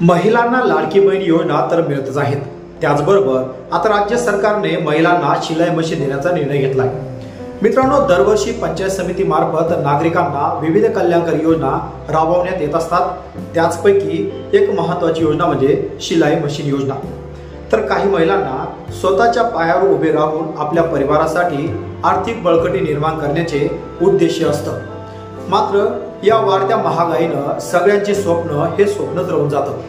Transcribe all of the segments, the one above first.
महिलांना लाडकी बहीण योजना तर मिळतच आहेत, त्याचबरोबर आता राज्य सरकारने महिलांना शिलाई मशीन देण्याचा निर्णय घेतलाय। मित्रांनो, दरवर्षी पंचायत समिती मार्फत नागरिकांना विविध कल्याणकारी योजना राबवण्यात येत असतात। त्याचपैकी एक महत्त्वाची योजना म्हणजे शिलाई मशीन योजना। तर काही महिलांना स्वतःच्या पायावर उभे राहून आपल्या परिवारासाठी आर्थिक बळकटी निर्माण करण्याचे उद्देश असतं। मात्र या वाढत्या महागाईनं सगळ्यांचे स्वप्न हे स्वप्नच राहून जातं।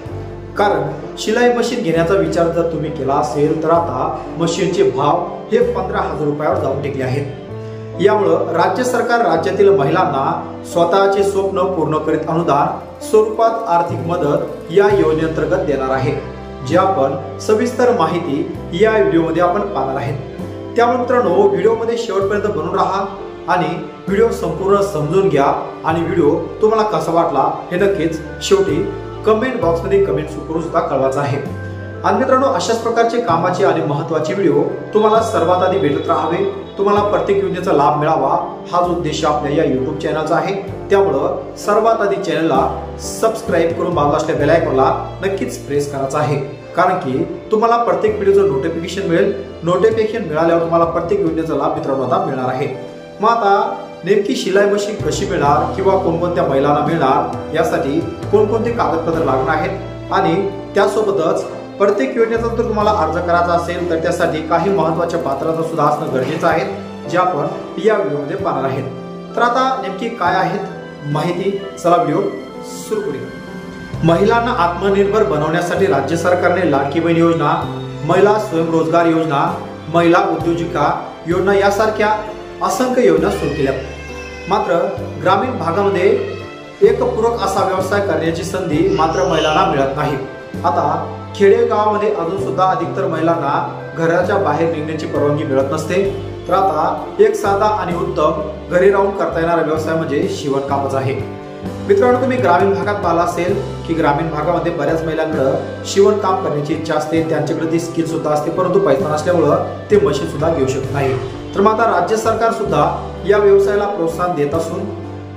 कारण शिलाई मशीन घेण्याचा विचार जर तुम्ही केला असेल तर आता मशीनचे भाव हे 15,000 रुपयावर जाऊन टेकले आहेत। यामुळे राज्य सरकार राज्यातील महिलांना स्वतःचे स्वप्न पूर्ण करीत अनुदान स्वरूपात आर्थिक मदत या योजनेअंतर्गत देणार आहे, जी आपण सविस्तर माहिती या व्हिडिओमध्ये आपण पाहणार आहोत। त्यामुळे मित्रांनो, व्हिडिओमध्ये शेवटपर्यंत बनून राहा आणि व्हिडिओ संपूर्ण समजून घ्या आणि व्हिडिओ तुम्हाला कसा वाटला हे नक्कीच शेवटी कमेंट बॉक्समध्ये कमेंट करून सुद्धा कळवायचं आहे। आणि मित्रांनो, अशाच प्रकारचे कामाचे आणि महत्त्वाचे व्हिडिओ तुम्हाला सर्वात आधी भेटत राहावे, तुम्हाला प्रत्येक योजनेचा लाभ मिळावा, हाच उद्देश आपल्या या YouTube चॅनलचा आहे। त्यामुळे सर्वात आधी चॅनलला सबस्क्राइब करून बाजूला असलेल्या बेल आयकॉनला नक्कीच प्रेस करायचं आहे, कारण की तुम्हाला प्रत्येक व्हिडिओचं नोटिफिकेशन मिळेल। नोटिफिकेशन मिळाल्यावर तुम्हाला प्रत्येक योजनेचा लाभ मित्रांनो आता मिळणार आहे। मग आता नेमकी शिलाई मशीन कशी मिळणार किंवा कोणकोणत्या महिलांना मिळणार, यासाठी कोणकोणते कागदपत्र लागणार आहेत आणि त्यासोबतच प्रत्येक योजनेचा जर तुम्हाला अर्ज करायचा असेल तर त्यासाठी काही महत्त्वाच्या पात्रता सुद्धा असणं गरजेचं आहे, जे आपण या व्हिडिओमध्ये पाहणार आहोत। तर आता नेमकी काय आहेत माहिती, चला व्हिडिओ सुरू करूया। महिलांना आत्मनिर्भर बनवण्यासाठी राज्य सरकारने लाडकी बहीण योजना, महिला स्वयंरोजगार योजना, महिला उद्योजिका योजना यासारख्या असंख्य योजना सुरू केल्या। मात्र ग्रामीण भागामध्ये एक पूरक असा व्यवसाय करण्याची संधी मात्र महिलांना मिळत नाही। आता खेडेगावामध्ये अजून सुद्धा अधिकतर महिलांना घराच्या बाहेर निघण्याची परवानगी मिळत नसते। तर आता एक साधा आणि उत्तम घरी राहून करता येणारा व्यवसाय म्हणजे शिवणकामच आहे। मित्रांनो, तुम्ही ग्रामीण भागात पाहिलं असेल की ग्रामीण भागामध्ये बऱ्याच महिलांकडे शिवणकाम करण्याची इच्छा असते, त्यांच्याकडे ती स्किल सुद्धा असते, परंतु पैसा नसल्यामुळं ते मशीन सुद्धा घेऊ शकत नाही। तर मग आता राज्य सरकार सुद्धा या व्यवसायाला प्रोत्साहन देत असून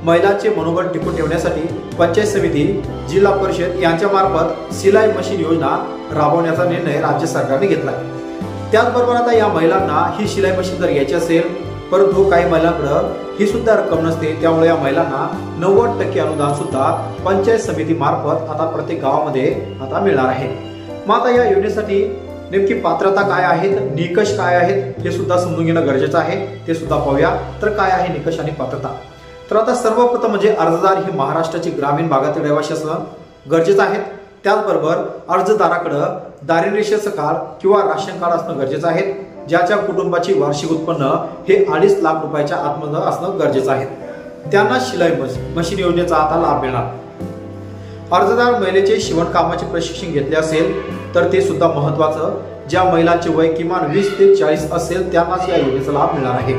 महिलांचे मनोबल टिकून ठेवण्यासाठी पंचायत समिती, जिल्हा परिषद यांच्या मार्फत शिलाई मशीन योजना राबवण्याचा निर्णय राज्य सरकारने घेतला। त्याचबरोबर आता या महिलांना ही शिलाई मशीन जर घ्यायची असेल, परंतु काही महिलांकडे ही सुद्धा रक्कम नसते, त्यामुळे या महिलांना 90% अनुदान सुद्धा पंचायत समिती मार्फत आता प्रत्येक गावामध्ये आता मिळणार आहे। मग आता या योजनेसाठी नेमकी पात्रता काय आहेत, निकष काय आहेत हे सुद्धा समजून घेणं गरजेचं आहे, ते सुद्धा पाहूया। तर काय आहे निकष आणि पात्रता? तर आता सर्वप्रथम म्हणजे अर्जदार हे महाराष्ट्राचे ग्रामीण भागातील रहिवासी असणं गरजेचं आहे। त्याचबरोबर अर्जदाराकडे दारिद्र्य रेषेचं कार्ड किंवा राशन कार्ड असणं गरजेचं आहे, ज्याच्या कुटुंबाची वार्षिक उत्पन्न हे 2.5 लाख रुपयाच्या आतमध्ये असणं गरजेचं आहे। त्यांना शिलाई मशीन योजनेचा आता लाभ मिळणार। अर्जदार महिलेचे शिवणकामाचे प्रशिक्षण घेतले असेल तर ते सुद्धा महत्त्वाचं। ज्या महिलांचे वय किमान 20 ते 40 असेल त्यांनाच या योजनेचा लाभ मिळणार आहे।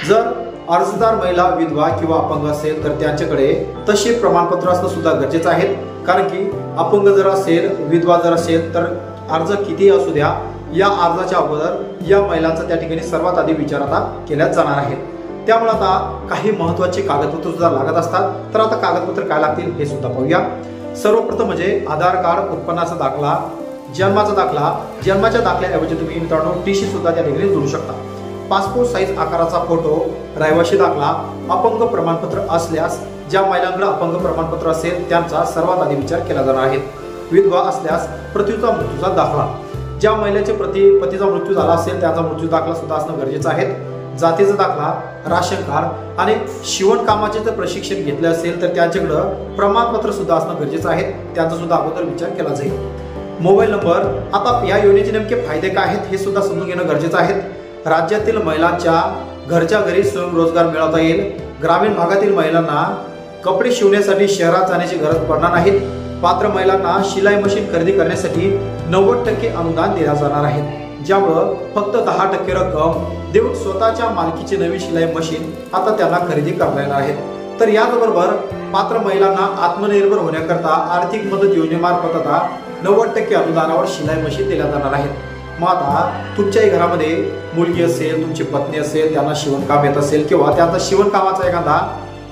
जर अर्जदार महिला विधवा किंवा अपंग असेल तर त्यांच्याकडे तसे प्रमाणपत्र असणं सुद्धा गरजेचं आहे, कारण की अपंग जर असेल, विधवा जर असेल तर अर्ज कितीही असू द्या, या अर्जाच्या अगोदर या महिलांचा त्या ठिकाणी सर्वात आधी विचार आता केला जाणार आहे। त्यामुळे आता काही महत्त्वाचे कागदपत्र सुद्धा लागत असतात। तर आता कागदपत्र काय लागतील हे सुद्धा पाहूया। सर्वप्रथम म्हणजे आधार कार्ड, उत्पन्नाचा दाखला, जन्माचा दाखला। जन्माच्या दाखल्याऐवजी तुम्ही मित्रांनो टीसी सुद्धा त्या ठिकाणी जोडू शकता। पासपोर्ट साईज आकाराचा फोटो, रहिवासी दाखला, अपंग प्रमाणपत्र असल्यास, ज्या महिलांकडे अपंग प्रमाणपत्र असेल त्यांचा सर्वात आधी विचार केला जाणार आहे। विधवा असल्यास पतीचा मृत्यूचा दाखला, ज्या महिलेचे पतीचा मृत्यू झाला असेल त्यांचा मृत्यू दाखला सुद्धा असणं गरजेचं आहे। जातीचा दाखला, राशन कार्ड आणि शिवणकामाचे जर प्रशिक्षण घेतले असेल तर त्यांच्याकडे प्रमाणपत्र सुद्धा असणं गरजेचं आहे, त्यांचा सुद्धा अगोदर विचार केला जाईल। मोबाईल नंबर, आता या योजनेचे नेमके फायदे काय आहेत हे सुद्धा समजून घेणं गरजेचं आहे। राज्यातील महिलांच्या घरच्या घरी स्वयंरोजगार मिळवता येईल। ग्रामीण भागातील महिलांना कपडे शिवण्यासाठी शहरात जाण्याची गरज पडणार नाही। पात्र महिलांना शिलाई मशीन खरेदी करण्यासाठी 90% अनुदान दिले जाणार आहे, ज्यामुळे फक्त 10% रक्कम देऊन स्वतःच्या मालकीची नवी शिलाई मशीन आता त्यांना खरेदी करता येणार आहे। तर याचबरोबर पात्र महिलांना आत्मनिर्भर होण्याकरता आर्थिक मदत योजनेमार्फत आता 90% अनुदानावर शिलाई मशीन दिल्या जाणार आहेत। मग आता तुमच्याही घरामध्ये मुलगी असेल, तुमची पत्नी असेल, त्यांना शिवणकाम येत असेल किंवा त्यांचा शिवणकामाचा एखादा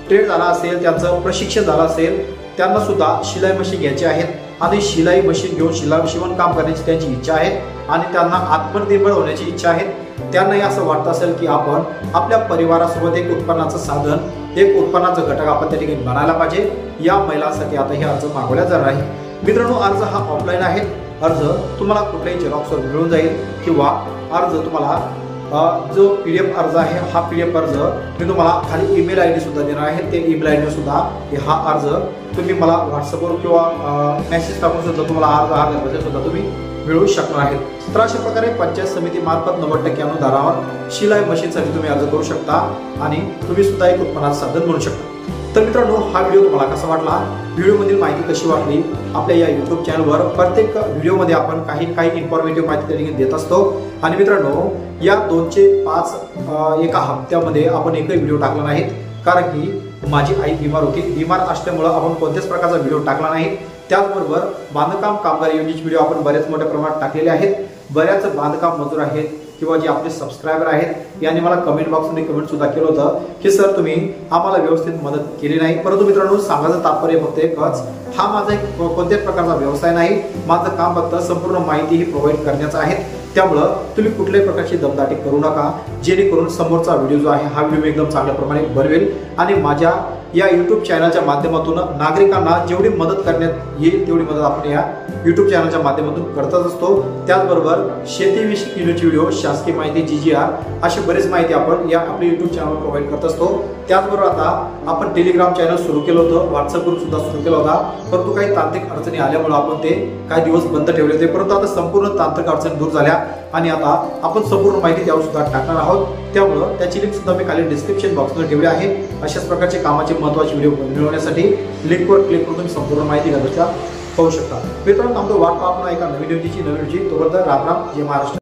ट्रेड झाला असेल, त्यांचं प्रशिक्षण झालं असेल, त्यांना सुद्धा शिलाई मशीन घ्यायची आहेत आणि शिलाई मशीन घेऊन शिवण काम करण्याची त्यांची इच्छा आहे आणि त्यांना आत्मनिर्भर होण्याची इच्छा आहे, त्यांनाही असं वाटत असेल की आपण आपल्या परिवारासोबत एक उत्पन्नाचं साधन, एक उत्पन्नाचं घटक आपण त्या ठिकाणी बनायला पाहिजे, या महिलांसाठी आता हे अर्ज मागवल्या जाणार आहे. मित्रांनो, अर्ज हा ऑफलाईन आहे. अर्ज तुम्हाला कुठल्याही झेरॉक्सवर मिळून जाईल किंवा अर्ज तुम्हाला जो PDF अर्ज आहे, हा PDF अर्ज मी तुम्हाला खाली ईमेल ID सुद्धा देणार आहे. ते ईमेल ID सुद्धा हा अर्ज तुम्ही मला व्हॉट्सअपवर किंवा मेसेज टाकून सुद्धा तुम्हाला अर्ज सुद्धा तुम्ही मिळवू शकणार आहेत. तर अशा प्रकारे पंचायत समिती मार्फत 90% अनुदानावर शिलाई मशीनसाठी तुम्ही अर्ज करू शकता आणि तुम्ही सुद्धा एक उत्पन्नाचं साधन म्हणू शकता. तर मित्रांनो, हा व्हिडिओ तुम्हाला कसा वाटला, व्हिडिओमधील माहिती कशी वाटली, आपल्या या YouTube चॅनलवर प्रत्येक व्हिडिओमध्ये आपण काही इन्फॉर्मेटिव्ह माहिती त्या ठिकाणी देत असतो. आणि मित्रांनो, या 205 एका हप्त्यामध्ये आपण एकही व्हिडिओ टाकला नाही, कारण की माझी आई बिमार होती. बिमार असल्यामुळे आपण कोणत्याच प्रकारचा व्हिडिओ टाकला नाही. त्याचबरोबर बांधकाम कामगार योजनेचे व्हिडिओ आपण बरेच मोठ्या प्रमाणात टाकलेले आहेत. बऱ्याच बांधकाम मजूर आहेत किंवा जे आपले सबस्क्रायबर आहेत यांनी मला कमेंट बॉक्समध्ये कमेंट सुद्धा केलं होतं की सर तुम्ही आम्हाला व्यवस्थित मदत केली नाही. परंतु मित्रांनो, सांगायचं तात्पर्य फक्त एकच, हा माझा एक कोणत्याच प्रकारचा व्यवसाय नाही. माझं काम फक्त संपूर्ण माहिती ही प्रोव्हाइड करण्याचं आहे. त्यामुळं तुम्ही कुठल्याही प्रकारची दमदाटी करू नका, जेणेकरून समोरचा व्हिडिओ जो आहे हा व्हिडिओ एकदम चांगल्या प्रमाणे बनवेल आणि माझ्या या YouTube चॅनलच्या माध्यमातून नागरिकांना जेवढी मदत करण्यात येईल तेवढी मदत आपण या YouTube चॅनलच्या माध्यमातून करतच असतो. त्याचबरोबर शेतीविषयी व्हिडिओ, शासकीय माहिती, GGR अशी बरीच माहिती आपण या आपल्या YouTube चॅनलवर प्रोव्हाइड करत असतो. त्याचबरोबर आता आपण टेलिग्राम चॅनल सुरू केलं होतं, व्हॉट्सअप ग्रुप सुद्धा सुरू केला होता, परंतु काही तांत्रिक अडचणी आल्यामुळे आपण ते काही दिवस बंद ठेवले होते. परंतु आता संपूर्ण तांत्रिक अडचणी दूर झाल्या आणि आता आपण संपूर्ण माहिती त्यावर सुद्धा टाकणार आहोत. त्यामुळं त्याची लिंक सुद्धा मी खाली डिस्क्रिप्शन बॉक्समध्ये ठेवली आहे. अशाच प्रकारचे कामाचे महत्त्वाचे व्हिडिओ मिळवण्यासाठी लिंकवर क्लिक करून तुम्ही संपूर्ण माहिती घ्या पाहू शकता. मित्रांनो, आमचं वाट पाहतो एका नवीन व्हिडिओची. तोपर्यंत राम राम, जय महाराष्ट्र.